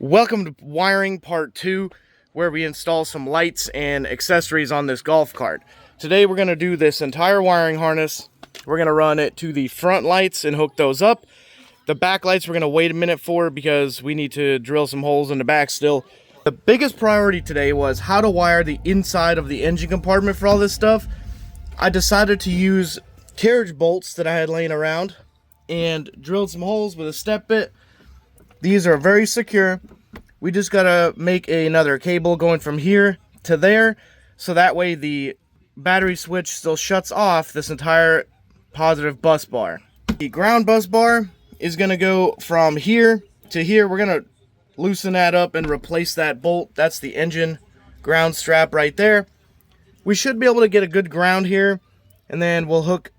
Welcome to wiring part 2, where we install some lights and accessories on this golf cart. Today we're going to do this entire wiring harness. We're going to run it to the front lights and hook those up. The back lights we're going to wait a minute for because we need to drill some holes in the back still. The biggest priority today was how to wire the inside of the engine compartment for all this stuff. I decided to use carriage bolts that I had laying around and drilled some holes with a step bit. These are very secure. We just gotta make another cable going from here to there, so that way the battery switch still shuts off this entire positive bus bar. The ground bus bar is gonna go from here to here. We're gonna loosen that up and replace that bolt. That's the engine ground strap right there. We should be able to get a good ground here, and then we'll hook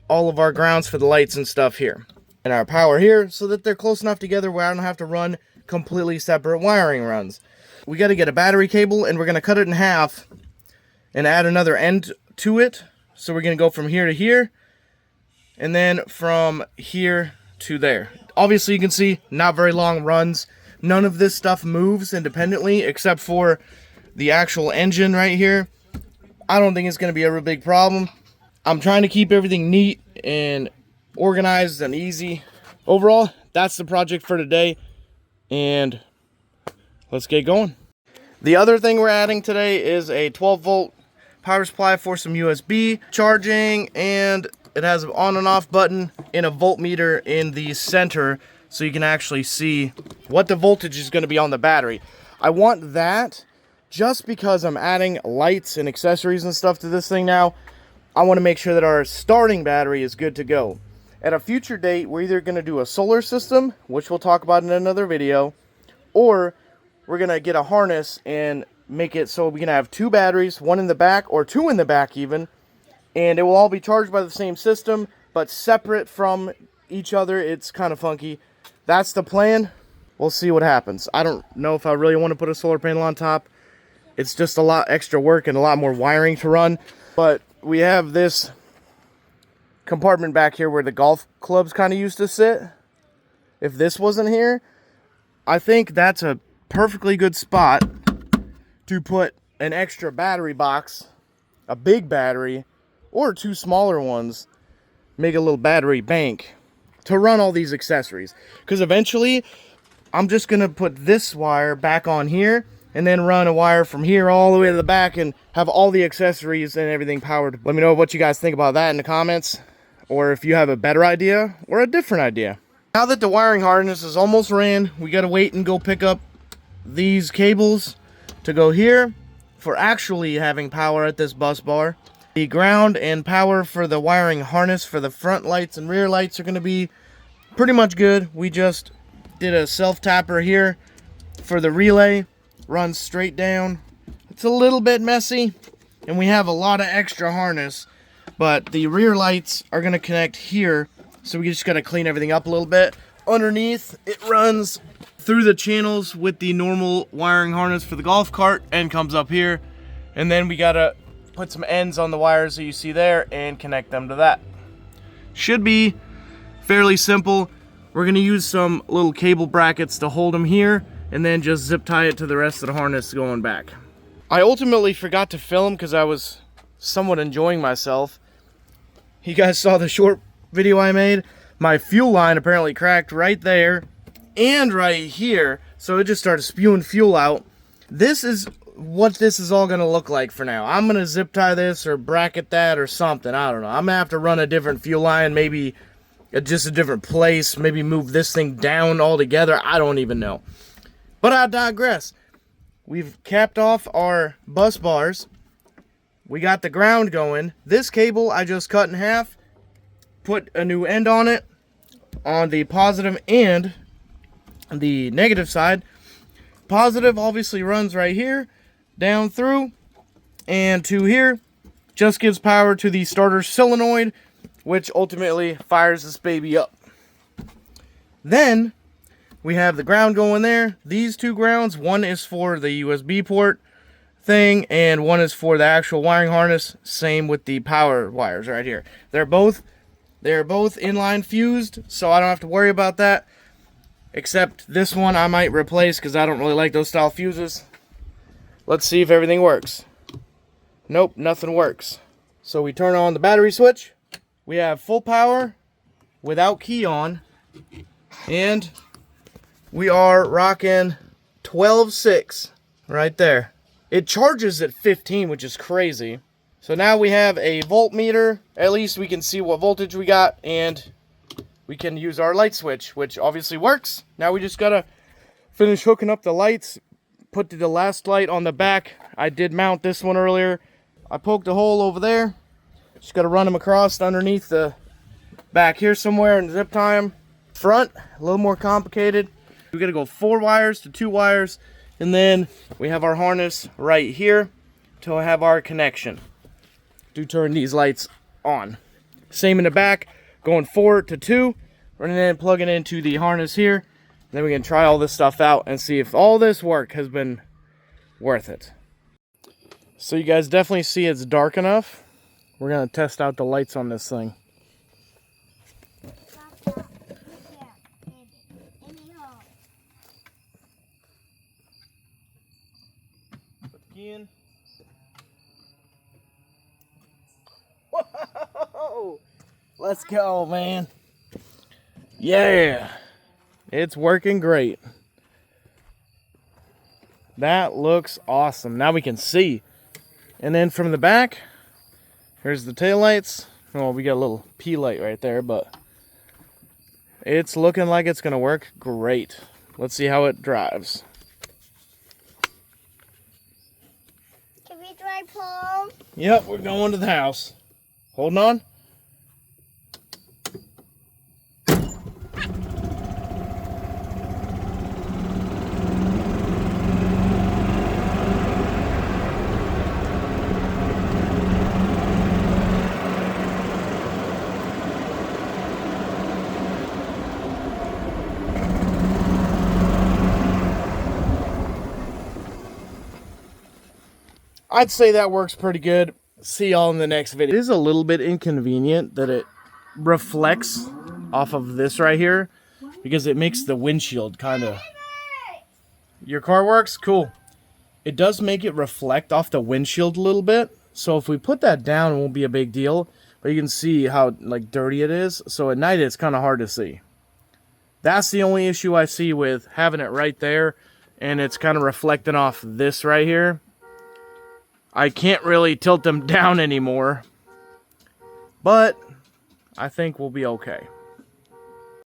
all of our grounds for the lights and stuff here. And our power here, so that they're close enough together where I don't have to run completely separate wiring runs. We got to get a battery cable, and we're going to cut it in half and add another end to it. So we're going to go from here to here, and then from here to there. Obviously you can see not very long runs. None of this stuff moves independently except for the actual engine right here. I don't think it's going to be a real big problem. I'm trying to keep everything neat and organized and easy. Overall, that's the project for today, and let's get going. The other thing we're adding today is a 12-volt power supply for some USB charging, and it has an on and off button and a voltmeter in the center so you can actually see what the voltage is going to be on the battery. I want that just because I'm adding lights and accessories and stuff to this thing now. I want to make sure that our starting battery is good to go. At a future date, we're either going to do a solar system, which we'll talk about in another video, or we're going to get a harness and make it so we can have two batteries, one in the back, or two in the back even, and it will all be charged by the same system, but separate from each other. It's kind of funky. That's the plan. We'll see what happens. I don't know if I really want to put a solar panel on top. It's just a lot extra work and a lot more wiring to run, but we have this compartment back here where the golf clubs kind of used to sit. If this wasn't here, I think that's a perfectly good spot to put an extra battery box, a big battery, or two smaller ones. Make a little battery bank to run all these accessories, because eventually I'm just gonna put this wire back on here and then run a wire from here all the way to the back and have all the accessories and everything powered. Let me know what you guys think about that in the comments, or if you have a better idea or a different idea. Now that the wiring harness is almost ran, we gotta wait and go pick up these cables to go here for actually having power at this bus bar. The ground and power for the wiring harness for the front lights and rear lights are gonna be pretty much good. We just did a self-tapper here for the relay. Runs straight down. It's a little bit messy, and we have a lot of extra harness, but the rear lights are going to connect here, so we just got to clean everything up a little bit. Underneath, it runs through the channels with the normal wiring harness for the golf cart and comes up here, and then we got to put some ends on the wires that you see there and connect them to that. Should be fairly simple. We're going to use some little cable brackets to hold them here, and then just zip tie it to the rest of the harness going back. I ultimately forgot to film because I was somewhat enjoying myself. You guys saw the short video I made. My fuel line apparently cracked right there and right here, so it just started spewing fuel out. This is what this is all gonna look like for now. I'm gonna zip tie this or bracket that or something. I don't know. I'm gonna have to run a different fuel line, maybe just a different place, maybe move this thing down altogether. I don't even know. But I digress. We've capped off our bus bars. We got the ground going. This cable I just cut in half, put a new end on it on the positive and the negative side. Positive obviously runs right here, down through, and to here. Just gives power to the starter solenoid, which ultimately fires this baby up. Then we have the ground going there. These two grounds, one is for the USB port thing, and one is for the actual wiring harness. Same with the power wires right here. They're both inline fused, so I don't have to worry about that. Except this one I might replace because I don't really like those style fuses. Let's see if everything works. Nope, nothing works. So we turn on the battery switch. We have full power without key on. And we are rocking 12.6 right there. It charges at 15, which is crazy. So now we have a voltmeter. At least we can see what voltage we got, and we can use our light switch, which obviously works. Now we just gotta finish hooking up the lights, put the last light on the back. I did mount this one earlier. I poked a hole over there. Just gotta run them across underneath the back here somewhere and zip tie them. Front, a little more complicated. We gotta go 4 wires to 2 wires, and then we have our harness right here to have our connection to turn these lights on. Same in the back, going 4 to 2, running in and plugging into the harness here. And then we can try all this stuff out and see if all this work has been worth it. So you guys definitely see it's dark enough. We're gonna test out the lights on this thing. Put the key in. Whoa! Let's go, man. Yeah, it's working great. That looks awesome. Now we can see. And then from the back, here's the tail lights. Well, we got a little P light right there, but it's looking like it's gonna work great. Let's see how it drives. Can we drive home? Yep, we're going to the house. Holding on. I'd say that works pretty good. See y'all in the next video. It is a little bit inconvenient that it reflects off of this right here because it makes the windshield kind of... Your car works? Cool. It does make it reflect off the windshield a little bit. So if we put that down, it won't be a big deal. But you can see how like dirty it is. So at night, it's kind of hard to see. That's the only issue I see with having it right there. And it's kind of reflecting off this right here. I can't really tilt them down anymore, but I think we'll be okay.